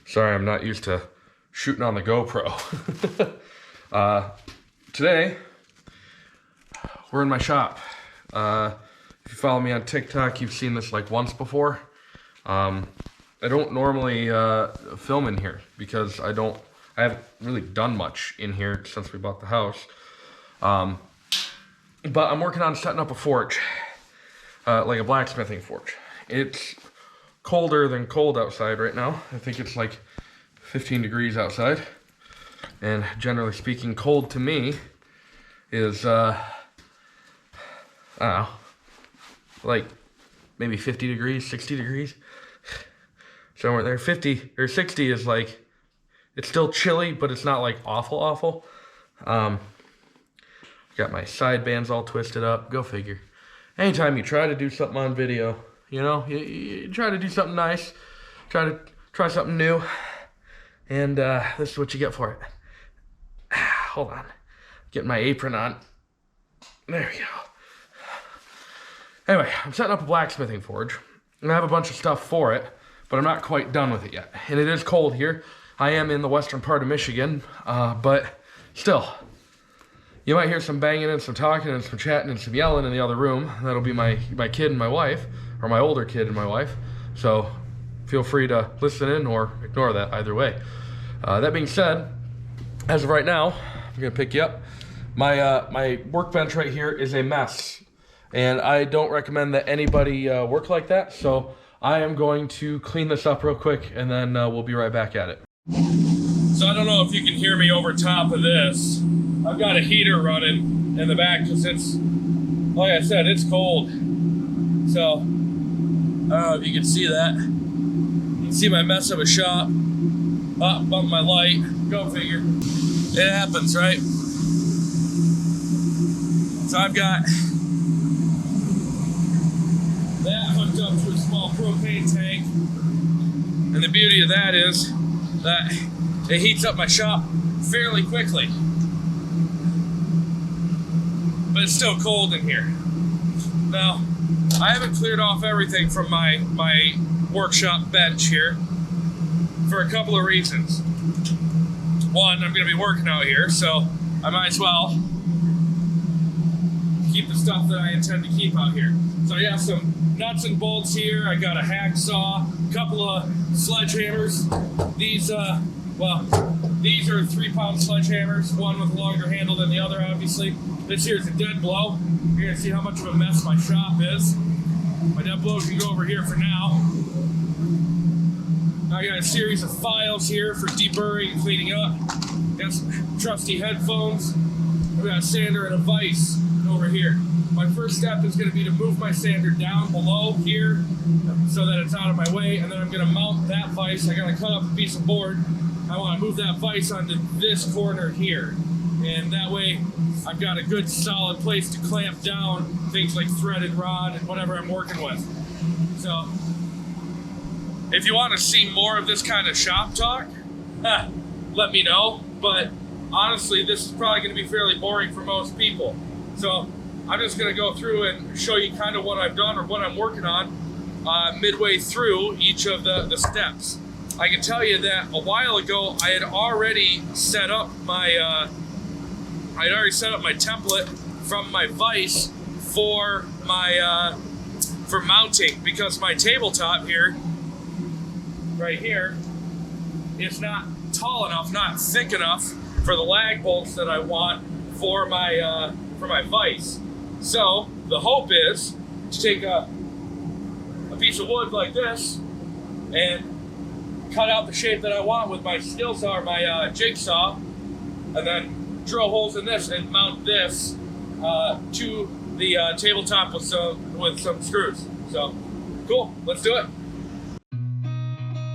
Sorry, I'm not used to shooting on the GoPro. Today, we're in my shop. If you follow me on TikTok, you've seen this like once before. I don't normally film in here because I haven't really done much in here since we bought the house. But I'm working on setting up a forge, like a blacksmithing forge. It's colder than cold outside right now. I think it's like 15 degrees outside. And generally speaking, cold to me is, I don't know, like maybe 50 degrees, 60 degrees. Somewhere there. 50 or 60 is like, it's still chilly, but it's not like awful. Got my side bands all twisted up. Go figure. Anytime you try to do something on video, you know, you try to do something nice, try something new, and this is what you get for it. Hold on, getting my apron on. There we go. Anyway, I'm setting up a blacksmithing forge, and I have a bunch of stuff for it, but I'm not quite done with it yet. And it is cold here. I am in the western part of Michigan, but still, you might hear some banging and some talking and some chatting and some yelling in the other room. That'll be my kid and my wife, or my older kid and my wife. So feel free to listen in or ignore that, either way. That being said, as of right now, I'm gonna pick you up. My workbench right here is a mess, and I don't recommend that anybody work like that. So I am going to clean this up real quick, and then we'll be right back at it. So I don't know if you can hear me over top of this. I've got a heater running in the back because it's, like I said, it's cold. So, I don't know if you can see that. You can see my mess of a shop. Bump my light. Go figure. It happens, right? So I've got that hooked up to a small propane tank. And the beauty of that is that it heats up my shop fairly quickly. But it's still cold in here. Now, I haven't cleared off everything from my workshop bench here for a couple of reasons. One, I'm going to be working out here, so I might as well keep the stuff that I intend to keep out here. So I got some nuts and bolts here. I got a hacksaw, a couple of sledgehammers. These are 3-pound sledgehammers, one with a longer handle than the other, obviously. This here is a dead blow. You're gonna see how much of a mess my shop is. My dead blow can go over here for now. I got a series of files here for deburring and cleaning up. Got some trusty headphones. We got a sander and a vise over here. My first step is gonna be to move my sander down below here so that it's out of my way, and then I'm gonna mount that vise. I gotta cut up a piece of board. I wanna move that vise onto this corner here. And that way, I've got a good solid place to clamp down things like threaded rod and whatever I'm working with. So, if you want to see more of this kind of shop talk, let me know. But honestly, this is probably going to be fairly boring for most people. So, I'm just going to go through and show you kind of what I've done or what I'm working on midway through each of the steps. I can tell you that a while ago, I had already set up my template from my vise for my for mounting, because my tabletop here, right here, is not tall enough, not thick enough for the lag bolts that I want for my vise. So the hope is to take a piece of wood like this and cut out the shape that I want with my skill saw or my jigsaw, and then drill holes in this and mount this to the tabletop with some screws. So, cool, let's do it.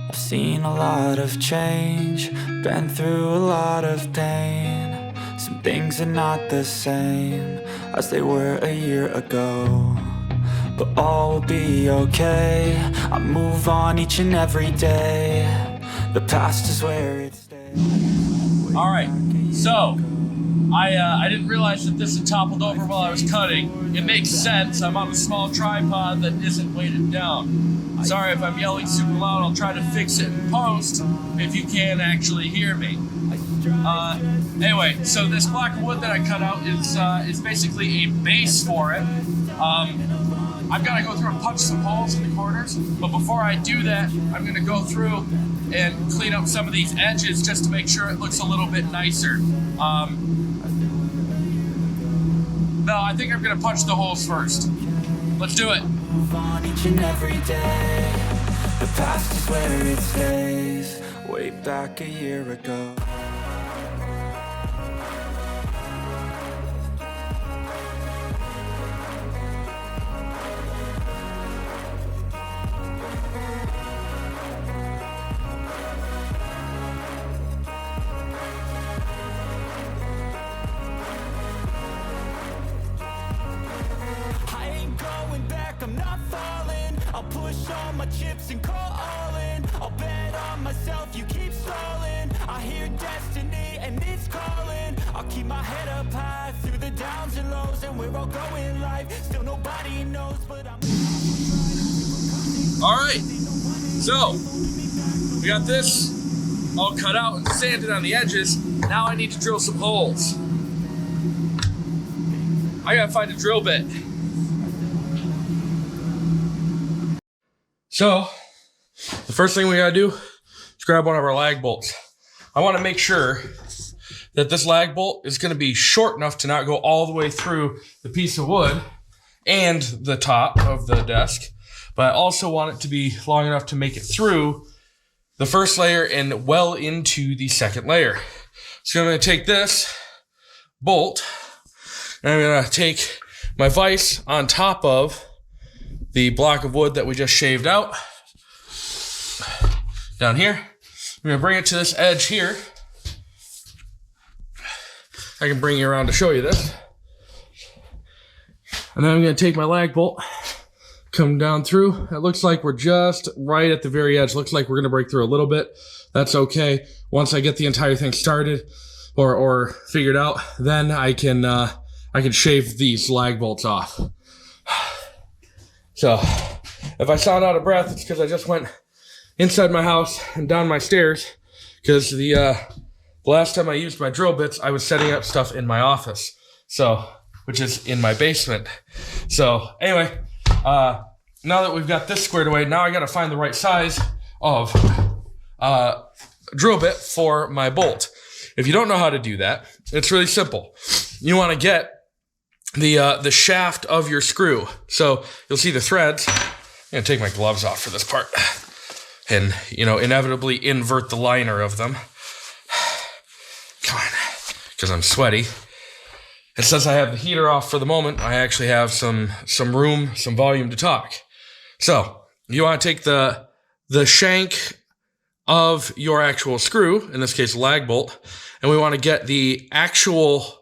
I've seen a lot of change, been through a lot of pain. Some things are not the same as they were a year ago, but all will be okay. I move on each and every day. The past is where it stays. All right, so I didn't realize that this had toppled over while I was cutting. It makes sense. I'm on a small tripod that isn't weighted down. Sorry if I'm yelling super loud. I'll try to fix it in post if you can actually hear me. Anyway, so this block of wood that I cut out is basically a base for it. I've got to go through and punch some holes in the corners, but before I do that, I'm going to go through and clean up some of these edges just to make sure it looks a little bit nicer. No, I think I'm going to punch the holes first. Let's do it. Move on each and every day. The past is where it stays. Way back a year ago. I'm not falling. I'll push all my chips and call all in. I'll bet on myself, you keep stalling. I hear destiny and it's calling. I'll keep my head up high through the downs and lows, and we're all going live. Still nobody knows, but I'm... Alright, so we got this all cut out and sanded on the edges. Now I need to drill some holes. I gotta find a drill bit. So, the first thing we gotta do is grab one of our lag bolts. I wanna make sure that this lag bolt is gonna be short enough to not go all the way through the piece of wood and the top of the desk, but I also want it to be long enough to make it through the first layer and well into the second layer. So I'm gonna take this bolt and I'm gonna take my vise on top of the block of wood that we just shaved out down here. I'm gonna bring it to this edge here. I can bring you around to show you this. And then I'm gonna take my lag bolt, come down through. It looks like we're just right at the very edge. Looks like we're gonna break through a little bit. That's okay. Once I get the entire thing started or figured out, then I can shave these lag bolts off. So, if I sound out of breath, it's because I just went inside my house and down my stairs, because the last time I used my drill bits, I was setting up stuff in my office, so, which is in my basement. So, anyway, now that we've got this squared away, now I gotta find the right size of drill bit for my bolt. If you don't know how to do that, it's really simple. You wanna get the shaft of your screw. So you'll see the threads. I'm gonna take my gloves off for this part and, you know, inevitably invert the liner of them. Come on, because I'm sweaty. And since I have the heater off for the moment, I actually have some room, some volume to talk. So you want to take the shank of your actual screw, in this case, a lag bolt, and we want to get the actual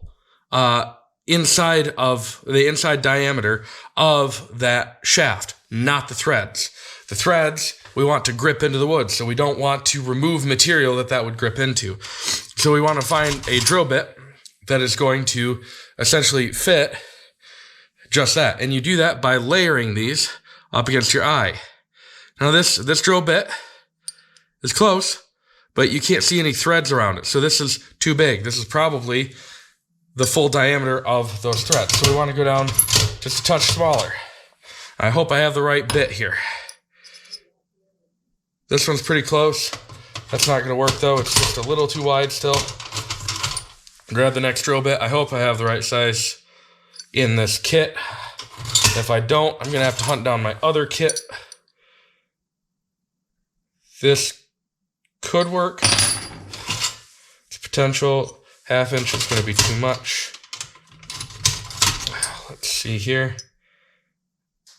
inside diameter of that shaft, not the threads. The threads we want to grip into the wood, so we don't want to remove material that would grip into. So we want to find a drill bit that is going to essentially fit just that. And you do that by layering these up against your eye. Now this drill bit is close, but you can't see any threads around it. So this is too big. This is probably the full diameter of those threads. So we want to go down just a touch smaller. I hope I have the right bit here. This one's pretty close. That's not going to work though. It's just a little too wide still. Grab the next drill bit. I hope I have the right size in this kit. If I don't, I'm going to have to hunt down my other kit. This could work. It's potential. Half inch is going to be too much. Let's see here.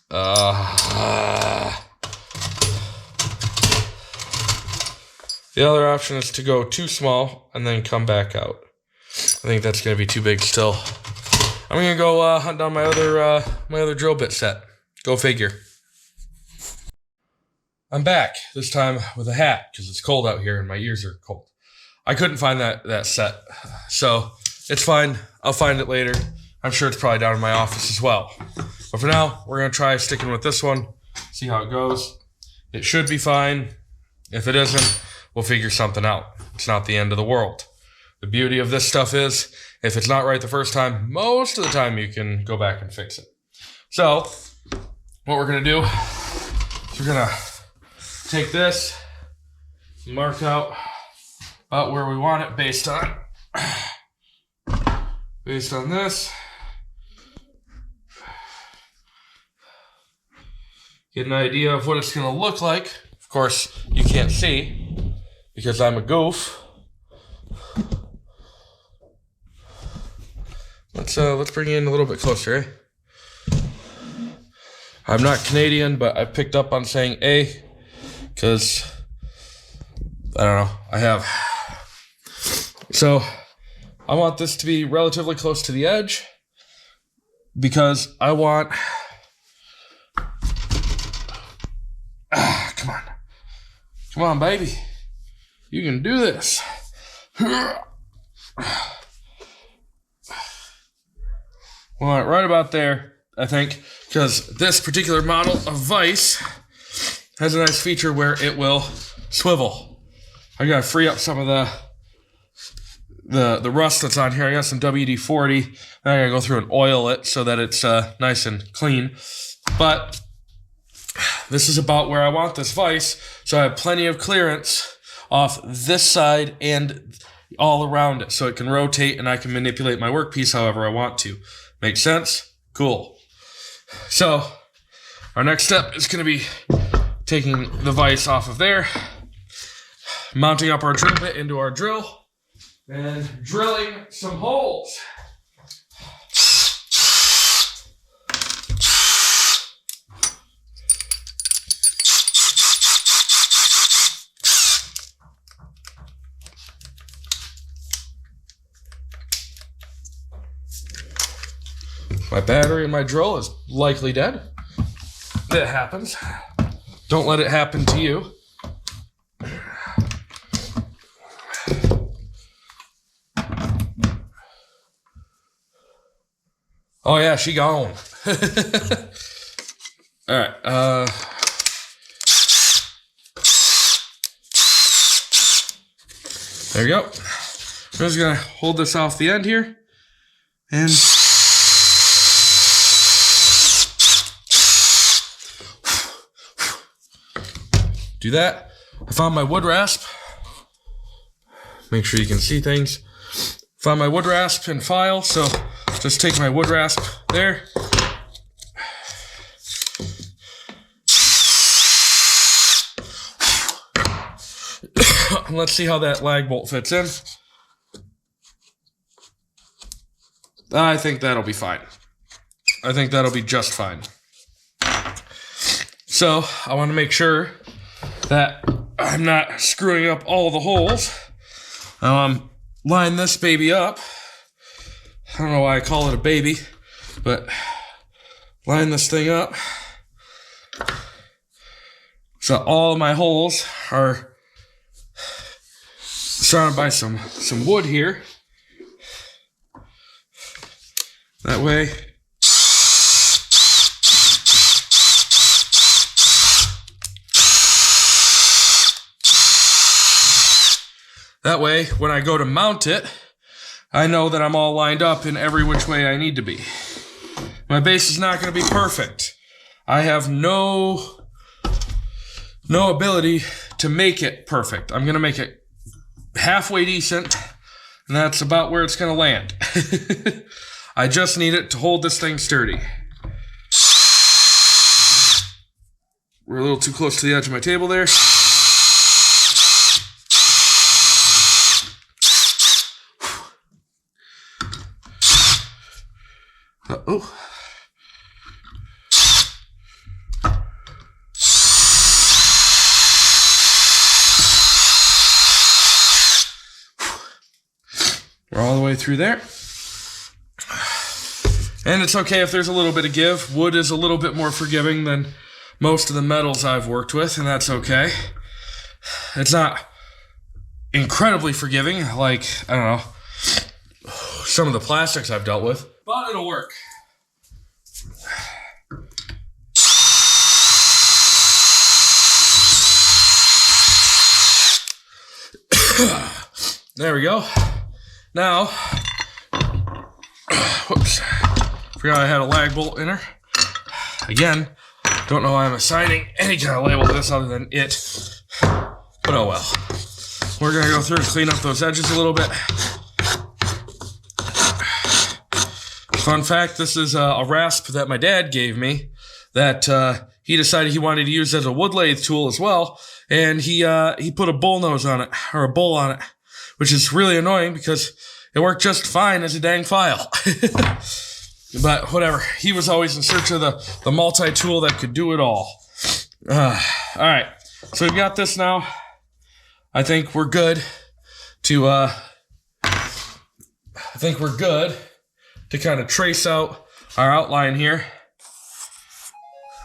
The other option is to go too small and then come back out. I think that's going to be too big still. I'm going to go hunt down my other drill bit set. Go figure. I'm back, this time with a hat, because it's cold out here and my ears are cold. I couldn't find that set, so It's fine. I'll find it later. I'm sure it's probably down in my office as well. But for now, we're going to try sticking with this one, see how it goes. It should be fine. If it isn't, we'll figure something out. It's not the end of the world. The beauty of this stuff is, if it's not right the first time, most of the time you can go back and fix it. So, what we're going to do is we're going to take this, mark out about where we want it based on this. Get an idea of what it's going to look like. Of course, you can't see because I'm a goof. Let's bring you in a little bit closer, eh? I'm not Canadian, but I picked up on saying "a" because I don't know. I have. So I want this to be relatively close to the edge because I want. Come on, baby. You can do this. Well, right about there, I think, because this particular model of vise has a nice feature where it will swivel. I gotta free up some of the rust that's on here. I got some WD-40. Then I gotta go through and oil it so that it's nice and clean. But this is about where I want this vise, so I have plenty of clearance off this side and all around it, so it can rotate and I can manipulate my workpiece however I want to. Make sense? Cool. So, our next step is going to be taking the vise off of there, mounting up our drill bit into our drill, and drilling some holes. My battery in my drill is likely dead. It happens. Don't let it happen to you. Oh yeah, she gone. All right. There we go. I'm just gonna hold this off the end here and. Do that. I found my wood rasp. Make sure you can see things. Found my wood rasp and file, so just take my wood rasp there. Let's see how that lag bolt fits in. I think that'll be fine. I think that'll be just fine. So I want to make sure that I'm not screwing up all the holes. Line this baby up. I don't know why I call it a baby, but line this thing up. So all of my holes are surrounded by some wood here. That way, when I go to mount it, I know that I'm all lined up in every which way I need to be. My base is not going to be perfect. I have no ability to make it perfect. I'm going to make it halfway decent, and that's about where it's going to land. I just need it to hold this thing sturdy. We're a little too close to the edge of my table there. Oh. We're all the way through there. And it's okay if there's a little bit of give. Wood is a little bit more forgiving than most of the metals I've worked with, and that's okay. It's not incredibly forgiving, like, I don't know, some of the plastics I've dealt with, but it'll work. There we go. Now, whoops, forgot I had a lag bolt in her. Again, don't know why I'm assigning any kind of label to this other than it, but oh well. We're gonna go through and clean up those edges a little bit. Fun fact, this is a rasp that my dad gave me that he decided he wanted to use as a wood lathe tool as well, and he put a bull nose on it, or a bull on it, which is really annoying because it worked just fine as a dang file. But whatever, he was always in search of the multi-tool that could do it all. Alright, so we've got this now. I think we're good to kind of trace out our outline here.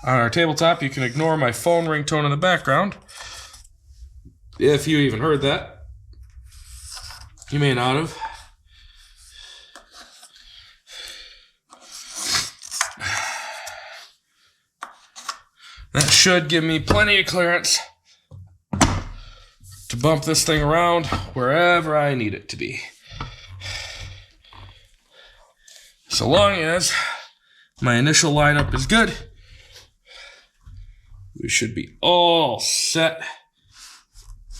On our tabletop, you can ignore my phone ringtone in the background. If you even heard that. You may not have. That should give me plenty of clearance to bump this thing around wherever I need it to be. So long as my initial lineup is good, we should be all set,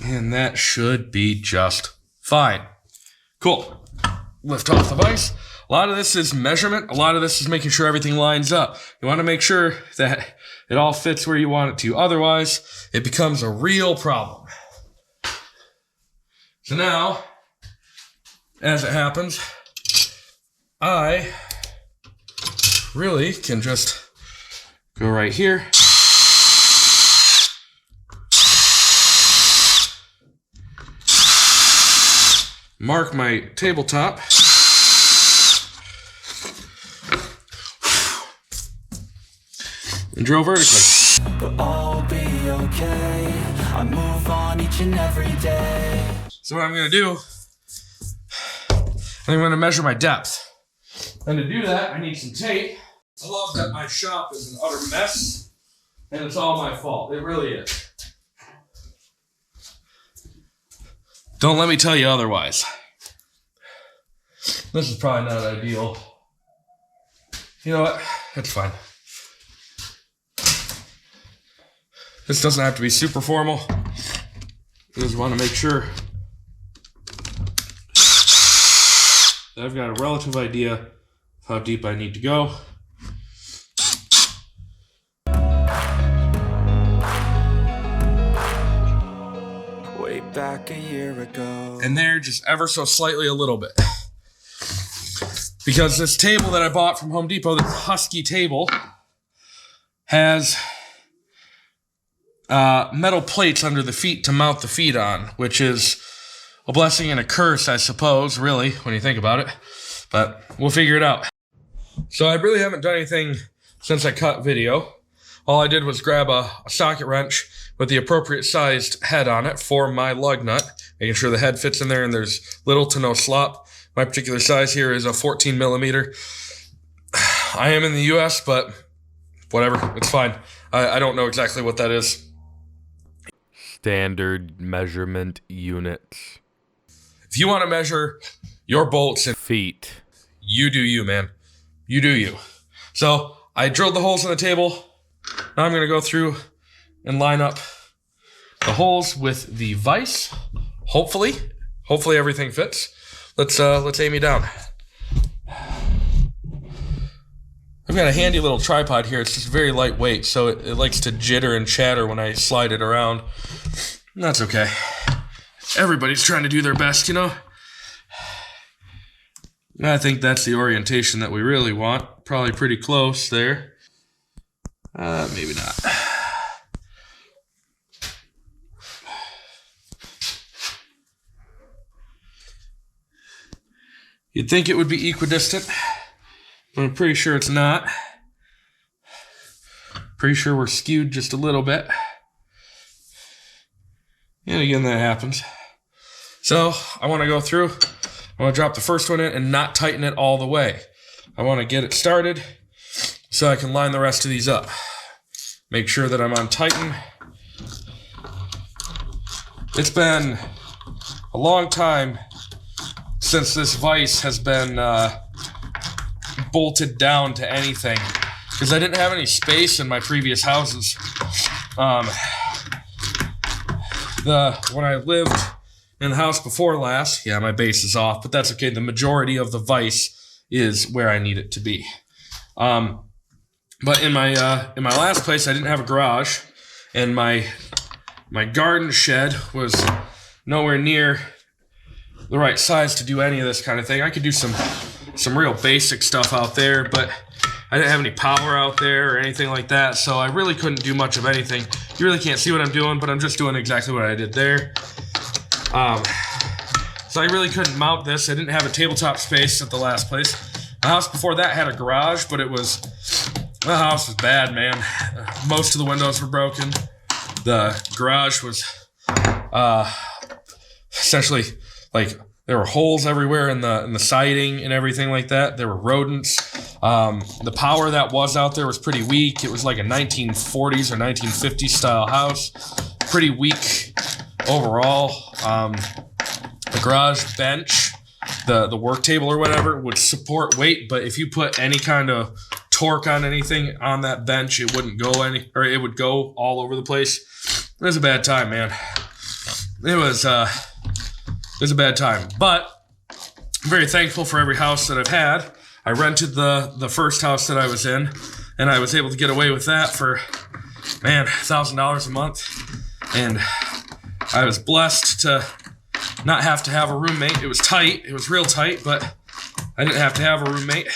and that should be just fine. Cool. Lift off the vise. A lot of this is measurement. A lot of this is making sure everything lines up. You want to make sure that it all fits where you want it to. Otherwise, it becomes a real problem. So now, as it happens, I really can just go right here. Mark my tabletop. And drill vertically. But all will be okay. I move on each and every day. So what I'm going to do, I'm going to measure my depth. And to do that, I need some tape. I love that my shop is an utter mess, and it's all my fault. It really is. Don't let me tell you otherwise. This is probably not ideal. You know what? It's fine. This doesn't have to be super formal. I just want to make sure that I've got a relative idea of how deep I need to go. Way back a year ago. And there, just ever so slightly a little bit. Because this table that I bought from Home Depot, this Husky table, has metal plates under the feet to mount the feet on, which is a blessing and a curse, I suppose, really, when you think about it. But we'll figure it out. So I really haven't done anything since I cut video. All I did was grab a socket wrench with the appropriate sized head on it for my lug nut, making sure the head fits in there and there's little to no slop. My particular size here is a 14 millimeter. I am in the US, but whatever, it's fine. I don't know exactly what that is. Standard measurement units. If you want to measure your bolts and Feet. you do you, man. You do you. So I drilled the holes in the table. Now I'm going to go through and line up the holes with the vise. Hopefully everything fits. Let's aim you down. I've got a handy little tripod here. It's just very lightweight, so it likes to jitter and chatter when I slide it around. And that's okay. Everybody's trying to do their best, you know? I think that's the orientation that we really want. Probably pretty close there. Maybe not. You'd think it would be equidistant, but I'm pretty sure it's not. Pretty sure we're skewed just a little bit. And again, that happens. So I want to go through. I want to drop the first one in and not tighten it all the way. I want to get it started so I can line the rest of these up. Make sure that I'm on tighten. It's been a long time since this vise has been bolted down to anything, because I didn't have any space in my previous houses. When I lived in the house before last, yeah, my base is off, but that's okay. The majority of the vise is where I need it to be. But in my last place, I didn't have a garage, and my garden shed was nowhere near the right size to do any of this kind of thing. I could do some real basic stuff out there, but I didn't have any power out there or anything like that, so I really couldn't do much of anything. You really can't see what I'm doing, but I'm just doing exactly what I did there. So I really couldn't mount this. I didn't have a tabletop space at the last place. The house before that had a garage, but the house was bad, man. Most of the windows were broken. The garage was essentially like there were holes everywhere in the siding and everything like that. There were rodents. The power that was out there was pretty weak. It was like a 1940s or 1950s style house. Pretty weak overall. The garage bench, the work table or whatever, would support weight, but if you put any kind of torque on anything on that bench, it wouldn't go it would go all over the place. It was a bad time, man. It was a bad time, but I'm very thankful for every house that I've had. I rented the first house that I was in, and I was able to get away with that for, man, $1,000 a month. And I was blessed to not have to have a roommate. It was tight. It was real tight, but I didn't have to have a roommate,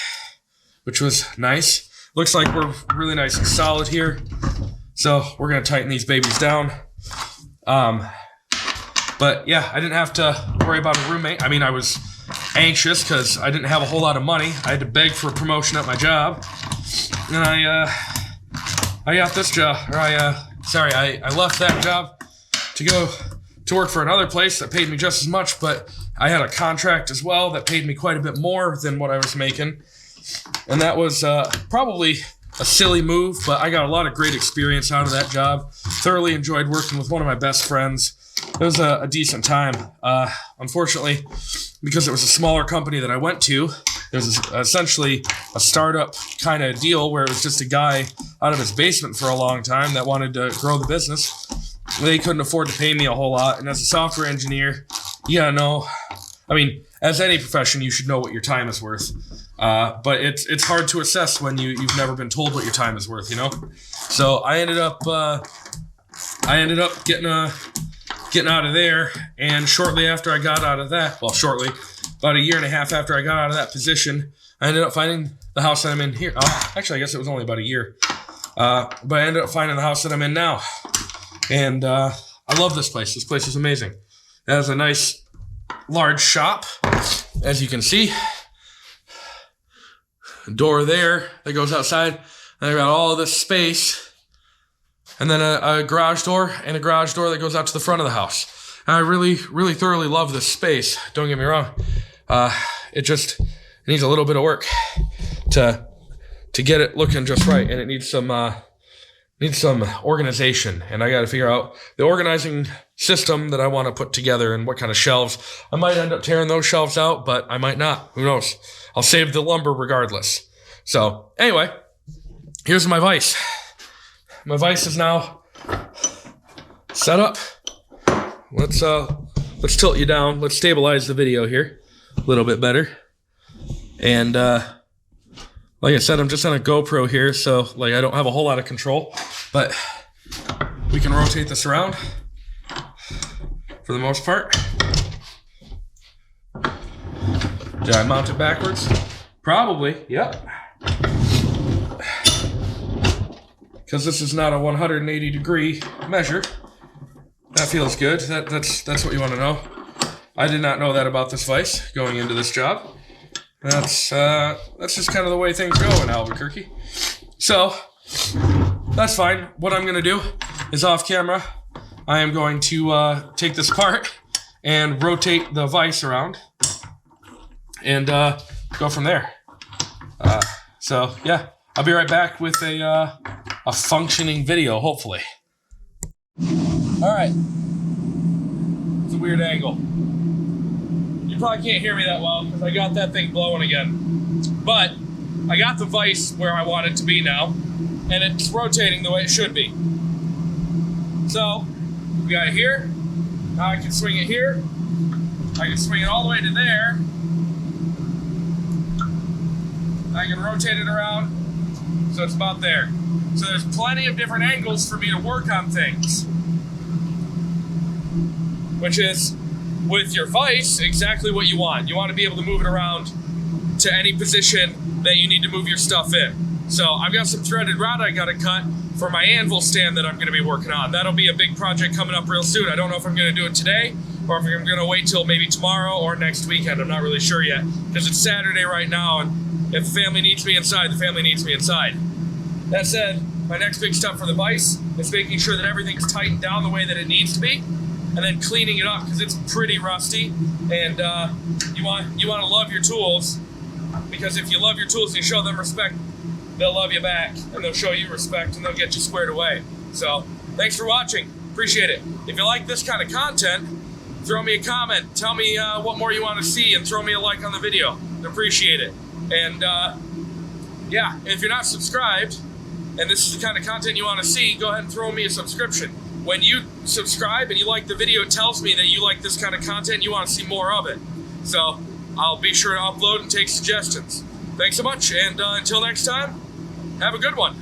which was nice. Looks like we're really nice and solid here. So we're going to tighten these babies down. But yeah, I didn't have to worry about a roommate. I mean, I was anxious because I didn't have a whole lot of money. I had to beg for a promotion at my job. And I got this job. I left that job to go to work for another place that paid me just as much, but I had a contract as well that paid me quite a bit more than what I was making. And that was probably a silly move, but I got a lot of great experience out of that job. Thoroughly enjoyed working with one of my best friends. It was a decent time. Unfortunately, because it was a smaller company that I went to, it was essentially a startup kind of deal where it was just a guy out of his basement for a long time that wanted to grow the business. They couldn't afford to pay me a whole lot, and as a software engineer, you gotta know, I mean, as any profession, you should know what your time is worth. But it's hard to assess when you've never been told what your time is worth, you know? So I ended up getting out of there, and shortly after I got out of that, about a year and a half after I got out of that position, I ended up finding the house that I'm in here. Actually, I guess it was only about a year. But I ended up finding the house that I'm in now. And I love this place. This place is amazing. It has a nice, large shop, as you can see. Door there that goes outside. And I got all this space. And then a garage door and a garage door that goes out to the front of the house. And I really, really thoroughly love this space. Don't get me wrong. It needs a little bit of work to get it looking just right. And it needs some organization. And I got to figure out the organizing system that I want to put together and what kind of shelves. I might end up tearing those shelves out, but I might not. Who knows? I'll save the lumber regardless. So anyway, here's my vise. My vise is now set up. Let's tilt you down. Let's stabilize the video here a little bit better. And like I said, I'm just on a GoPro here, so like I don't have a whole lot of control, but we can rotate this around for the most part. Did I mount it backwards? Probably, yep. Because this is not a 180 degree measure. That feels good. That's what you want to know. I did not know that about this vise going into this job. That's just kind of the way things go in Albuquerque. So that's fine. What I'm gonna do is off camera, I am going to take this apart and rotate the vise around. and go from there. So yeah, I'll be right back with a functioning video, hopefully. All right, it's a weird angle. You probably can't hear me that well because I got that thing blowing again. But I got the vise where I want it to be now, and it's rotating the way it should be. So we got it here. Now I can swing it here. I can swing it all the way to there. I can rotate it around, so it's about there. So there's plenty of different angles for me to work on things. Which is, with your vise, exactly what you want. You want to be able to move it around to any position that you need to move your stuff in. So I've got some threaded route I got to cut for my anvil stand that I'm going to be working on. That'll be a big project coming up real soon. I don't know if I'm going to do it today or if I'm going to wait till maybe tomorrow or next weekend. I'm not really sure yet because it's Saturday right now, and if the family needs me inside, the family needs me inside. That said, my next big step for the vise is making sure that everything's tightened down the way that it needs to be, and then cleaning it up because it's pretty rusty. And you want to love your tools, because if you love your tools and you show them respect, they'll love you back and they'll show you respect and they'll get you squared away. So thanks for watching. Appreciate it. If you like this kind of content, throw me a comment. Tell me what more you want to see and throw me a like on the video. I appreciate it. And yeah, if you're not subscribed and this is the kind of content you want to see, go ahead and throw me a subscription. When you subscribe and you like the video, it tells me that you like this kind of content and you want to see more of it. So I'll be sure to upload and take suggestions. Thanks so much, and until next time, have a good one.